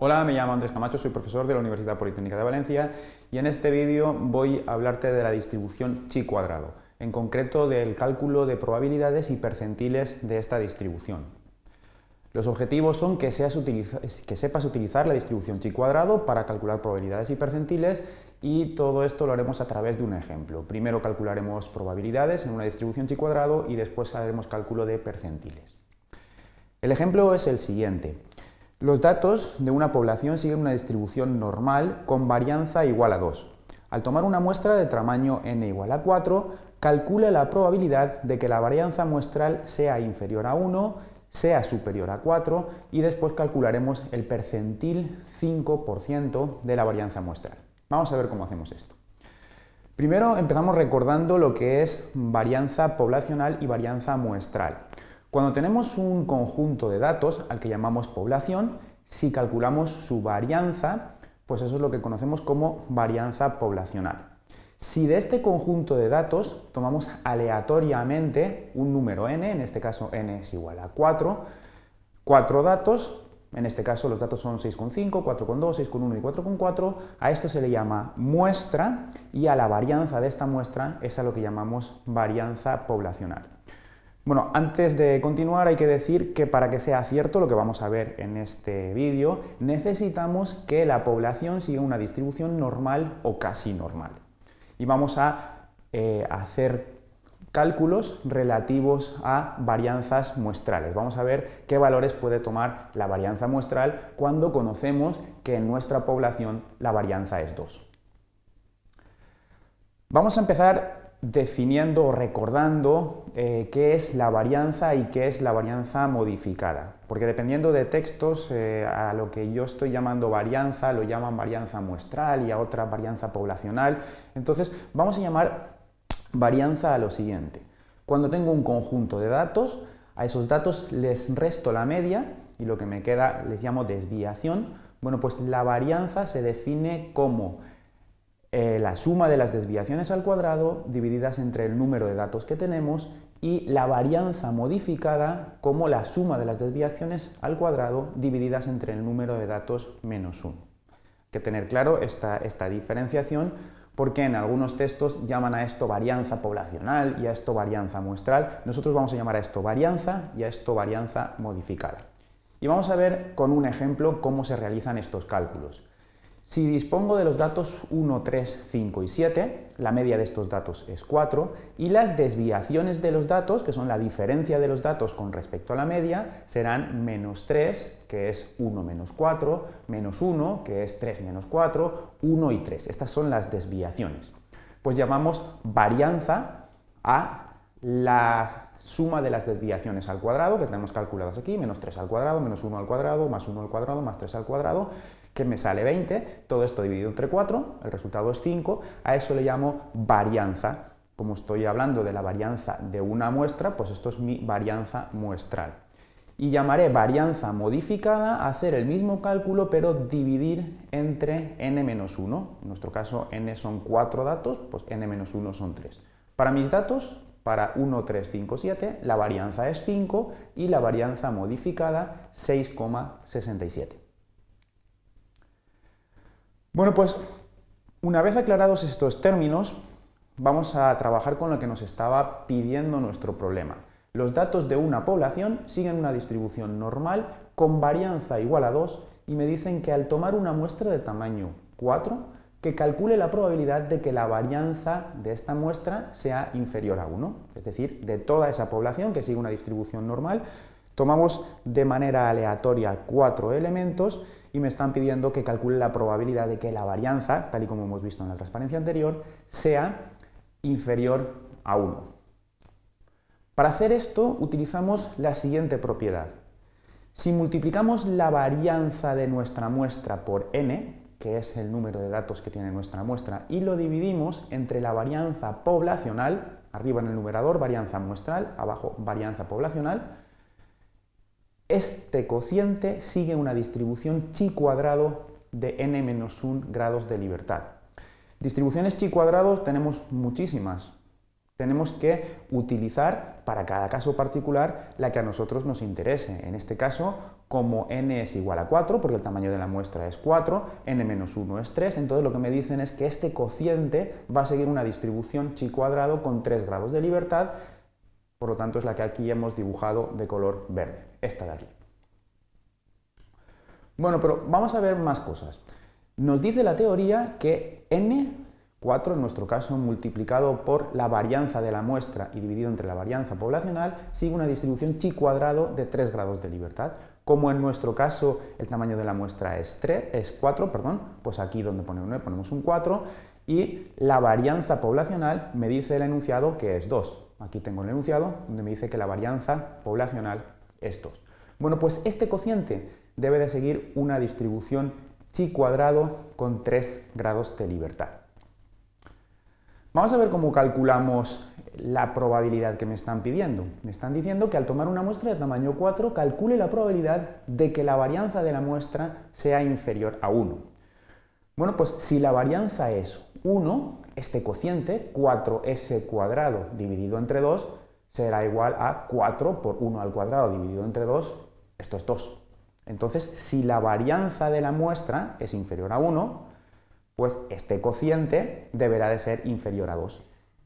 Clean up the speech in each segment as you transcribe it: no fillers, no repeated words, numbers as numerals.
Hola, me llamo Andrés Camacho, soy profesor de la Universidad Politécnica de Valencia y en este vídeo voy a hablarte de la distribución chi cuadrado, en concreto del cálculo de probabilidades y percentiles de esta distribución. Los objetivos son que sepas utilizar la distribución chi cuadrado para calcular probabilidades y percentiles, y todo esto lo haremos a través de un ejemplo. Primero calcularemos probabilidades en una distribución chi cuadrado y después haremos cálculo de percentiles. El ejemplo es el siguiente. Los datos de una población siguen una distribución normal con varianza igual a 2. Al tomar una muestra de tamaño n igual a 4, calcula la probabilidad de que la varianza muestral sea inferior a 1, sea superior a 4 y después calcularemos el percentil 5% de la varianza muestral. Vamos a ver cómo hacemos esto. Primero empezamos recordando lo que es varianza poblacional y varianza muestral. Cuando tenemos un conjunto de datos al que llamamos población, si calculamos su varianza, pues eso es lo que conocemos como varianza poblacional. Si de este conjunto de datos tomamos aleatoriamente un número n, en este caso n es igual a 4 datos, en este caso los datos son 6,5, 4,2, 6,1 y 4,4, a esto se le llama muestra y a la varianza de esta muestra es a lo que llamamos varianza poblacional. Bueno, antes de continuar hay que decir que para que sea cierto lo que vamos a ver en este vídeo, necesitamos que la población siga una distribución normal o casi normal. Y vamos a hacer cálculos relativos a varianzas muestrales. Vamos a ver qué valores puede tomar la varianza muestral cuando conocemos que en nuestra población la varianza es 2. Vamos a empezar definiendo o recordando qué es la varianza y qué es la varianza modificada, porque dependiendo de textos, a lo que yo estoy llamando varianza lo llaman varianza muestral y a otra varianza poblacional. Entonces vamos a llamar varianza a lo siguiente: cuando tengo un conjunto de datos, a esos datos les resto la media y lo que me queda les llamo desviación. Bueno, pues la varianza se define como la suma de las desviaciones al cuadrado divididas entre el número de datos que tenemos, y la varianza modificada como la suma de las desviaciones al cuadrado divididas entre el número de datos menos 1. Hay que tener claro esta diferenciación, porque en algunos textos llaman a esto varianza poblacional y a esto varianza muestral. Nosotros vamos a llamar a esto varianza y a esto varianza modificada. Y vamos a ver con un ejemplo cómo se realizan estos cálculos. Si dispongo de los datos 1, 3, 5 y 7, la media de estos datos es 4, y las desviaciones de los datos, que son la diferencia de los datos con respecto a la media, serán menos 3, que es 1 menos 4, menos 1, que es 3 menos 4, 1 y 3. Estas son las desviaciones. Pues llamamos varianza a la suma de las desviaciones al cuadrado, que tenemos calculadas aquí, menos 3 al cuadrado, menos 1 al cuadrado, más 1 al cuadrado, más 3 al cuadrado, que me sale 20, todo esto dividido entre 4, el resultado es 5, a eso le llamo varianza. Como estoy hablando de la varianza de una muestra, pues esto es mi varianza muestral. Y llamaré varianza modificada a hacer el mismo cálculo, pero dividir entre n menos 1. En nuestro caso n son 4 datos, pues n menos 1 son 3. Para mis datos, para 1, 3, 5, 7, la varianza es 5 y la varianza modificada 6,67. Bueno, pues una vez aclarados estos términos, vamos a trabajar con lo que nos estaba pidiendo nuestro problema. Los datos de una población siguen una distribución normal con varianza igual a 2 y me dicen que al tomar una muestra de tamaño 4, que calcule la probabilidad de que la varianza de esta muestra sea inferior a 1. Es decir, de toda esa población que sigue una distribución normal, tomamos de manera aleatoria 4 elementos y me están pidiendo que calcule la probabilidad de que la varianza, tal y como hemos visto en la transparencia anterior, sea inferior a 1. Para hacer esto utilizamos la siguiente propiedad. Si multiplicamos la varianza de nuestra muestra por n, que es el número de datos que tiene nuestra muestra, y lo dividimos entre la varianza poblacional, arriba en el numerador varianza muestral, abajo varianza poblacional, este cociente sigue una distribución chi cuadrado de n-1 grados de libertad. Distribuciones chi cuadrado tenemos muchísimas. tenemos que utilizar para cada caso particular la que a nosotros nos interese. En este caso, como n es igual a 4, porque el tamaño de la muestra es 4, n-1 es 3, entonces lo que me dicen es que este cociente va a seguir una distribución chi cuadrado con 3 grados de libertad, por lo tanto es la que aquí hemos dibujado de color verde, esta de aquí. Bueno, pero vamos a ver más cosas. Nos dice la teoría que n4, en nuestro caso, multiplicado por la varianza de la muestra y dividido entre la varianza poblacional, sigue una distribución chi cuadrado de 3 grados de libertad. Como en nuestro caso el tamaño de la muestra es 4, pues aquí donde pone 1 ponemos un 4, y la varianza poblacional me dice el enunciado que es 2. Aquí tengo el enunciado donde me dice que la varianza poblacional es 2. Bueno, pues este cociente debe de seguir una distribución chi cuadrado con 3 grados de libertad. Vamos a ver cómo calculamos la probabilidad que me están pidiendo. Me están diciendo que al tomar una muestra de tamaño 4, calcule la probabilidad de que la varianza de la muestra sea inferior a 1. Bueno, pues si la varianza es 1, este cociente, 4s cuadrado dividido entre 2, será igual a 4 por 1 al cuadrado dividido entre 2, esto es 2. Entonces, si la varianza de la muestra es inferior a 1, pues este cociente deberá de ser inferior a 2.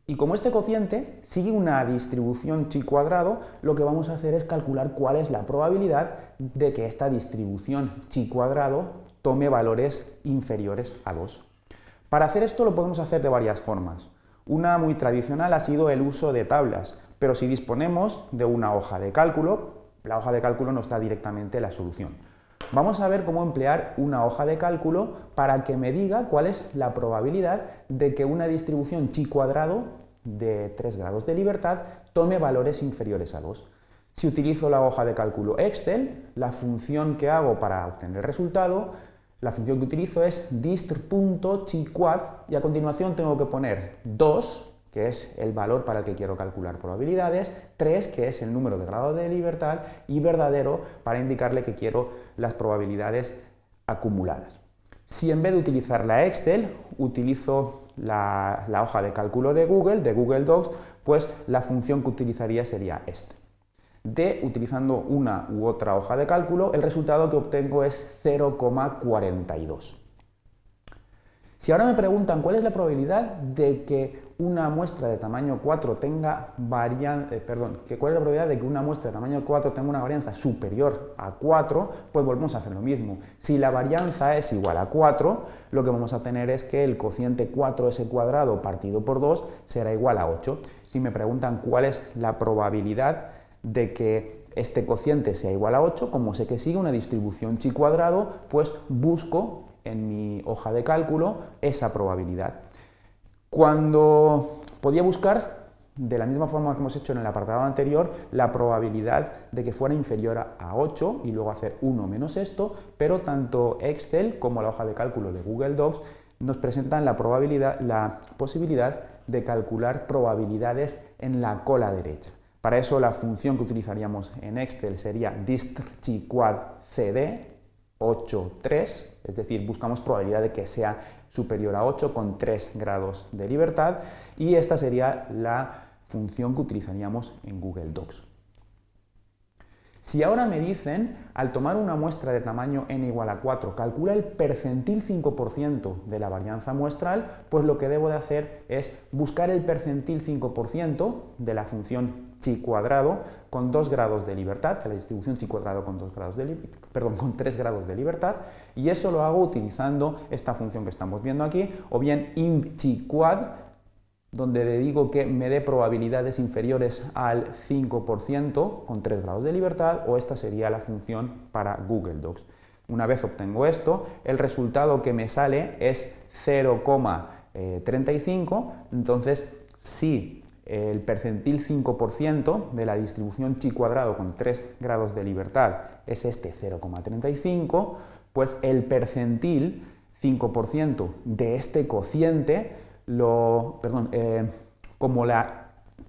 Y como este cociente sigue una distribución chi cuadrado, lo que vamos a hacer es calcular cuál es la probabilidad de que esta distribución chi cuadrado tome valores inferiores a 2. Para hacer esto lo podemos hacer de varias formas. Una muy tradicional ha sido el uso de tablas, pero si disponemos de una hoja de cálculo, la hoja de cálculo nos da directamente la solución. Vamos a ver cómo emplear una hoja de cálculo para que me diga cuál es la probabilidad de que una distribución chi cuadrado de 3 grados de libertad tome valores inferiores a 2. Si utilizo la hoja de cálculo Excel, la función que hago para obtener el resultado, la función que utilizo es dist.chiquad y a continuación tengo que poner 2, que es el valor para el que quiero calcular probabilidades, 3, que es el número de grados de libertad, y verdadero para indicarle que quiero las probabilidades acumuladas. Si en vez de utilizar la Excel, utilizo la hoja de cálculo de Google Docs, pues la función que utilizaría sería esta. Utilizando una u otra hoja de cálculo, el resultado que obtengo es 0,42. Si ahora me preguntan cuál es la probabilidad de que una muestra de tamaño 4 tenga cuál es la probabilidad de que una muestra de tamaño 4 tenga una varianza superior a 4, pues volvemos a hacer lo mismo. Si la varianza es igual a 4, lo que vamos a tener es que el cociente 4s cuadrado partido por 2 será igual a 8. Si me preguntan cuál es la probabilidad de que este cociente sea igual a 8, como sé que sigue una distribución chi cuadrado, pues busco en mi hoja de cálculo esa probabilidad. Cuando podía buscar, de la misma forma que hemos hecho en el apartado anterior, la probabilidad de que fuera inferior a 8 y luego hacer 1 menos esto, pero tanto Excel como la hoja de cálculo de Google Docs nos presentan la posibilidad de calcular probabilidades en la cola derecha. Para eso la función que utilizaríamos en Excel sería dist.chiquad.cd 8,3, es decir, buscamos probabilidad de que sea superior a 8 con 3 grados de libertad, y esta sería la función que utilizaríamos en Google Docs. Si ahora me dicen, al tomar una muestra de tamaño n igual a 4, calcula el percentil 5% de la varianza muestral, pues lo que debo de hacer es buscar el percentil 5% de la función chi cuadrado con 2 grados de libertad, de la distribución chi cuadrado con 3 grados de libertad, y eso lo hago utilizando esta función que estamos viendo aquí, o bien imchiquad, donde le digo que me dé probabilidades inferiores al 5% con 3 grados de libertad, o esta sería la función para Google Docs. Una vez obtengo esto, el resultado que me sale es 0,35, entonces si el percentil 5% de la distribución chi cuadrado con 3 grados de libertad es este 0,35, pues el percentil 5% de este cociente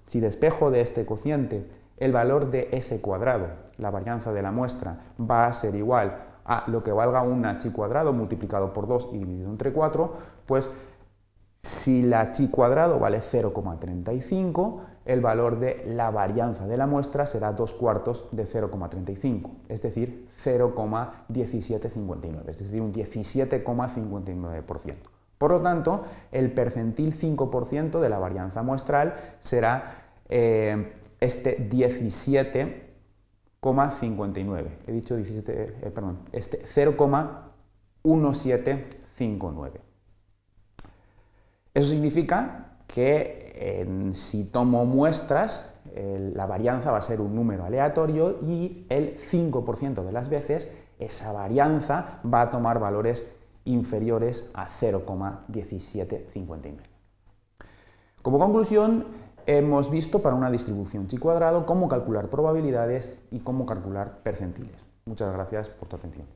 si despejo de este cociente el valor de s cuadrado, la varianza de la muestra, va a ser igual a lo que valga una chi cuadrado multiplicado por 2 y dividido entre 4, pues Si la chi cuadrado vale 0,35, el valor de la varianza de la muestra será 2/4 de 0,35, es decir, 0,1759, es decir, un 17,59%. Por lo tanto, el percentil 5% de la varianza muestral será este 17,59. He dicho 17, perdón, este 0,1759. Eso significa que si tomo muestras, la varianza va a ser un número aleatorio y el 5% de las veces esa varianza va a tomar valores inferiores a 0,1759. Como conclusión, hemos visto para una distribución chi cuadrado cómo calcular probabilidades y cómo calcular percentiles. Muchas gracias por tu atención.